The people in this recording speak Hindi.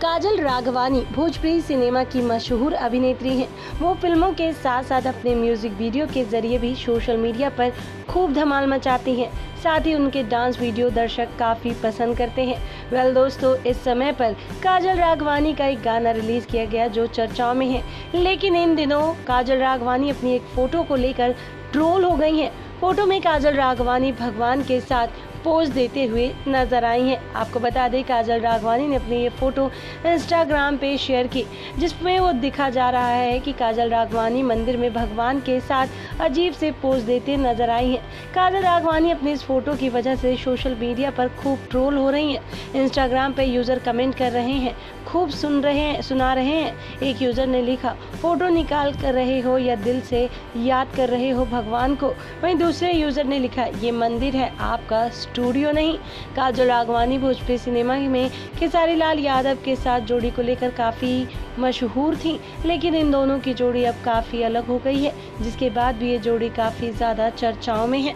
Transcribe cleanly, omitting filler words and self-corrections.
काजल राघवानी भोजपुरी सिनेमा की मशहूर अभिनेत्री हैं। वो फिल्मों के साथ साथ अपने म्यूजिक वीडियो के जरिए भी सोशल मीडिया पर खूब धमाल मचाती हैं। साथ ही उनके डांस वीडियो दर्शक काफी पसंद करते हैं। दोस्तों, इस समय पर काजल राघवानी का एक गाना रिलीज किया गया जो चर्चाओं में है। लेकिन इन दिनों काजल राघवानी अपनी एक फोटो को लेकर ट्रोल हो गई हैं। फोटो में काजल राघवानी भगवान के साथ पोज देते हुए नजर आई हैं। आपको बता दें, काजल राघवानी ने अपनी ये फोटो इंस्टाग्राम पे शेयर की, जिसमें वो दिखा जा रहा है कि काजल राघवानी मंदिर में भगवान के साथ अजीब से पोज देते नजर आई हैं। काजल राघवानी अपनी इस फोटो की वजह से सोशल मीडिया पर खूब ट्रोल हो रही हैं। इंस्टाग्राम पे यूजर कमेंट कर रहे हैं, खूब सुना रहे हैं। एक यूजर ने लिखा, फोटो निकाल कर रहे हो या दिल से याद कर रहे हो भगवान को। वहीं दूसरे यूजर ने लिखा, ये मंदिर है, आपका स्टूडियो नहीं। काजल राघवानी भोजपुरी सिनेमा में खेसारी लाल यादव के साथ जोड़ी को लेकर काफी मशहूर थी, लेकिन इन दोनों की जोड़ी अब काफी अलग हो गई है, जिसके बाद भी ये जोड़ी काफी ज्यादा चर्चाओं में है।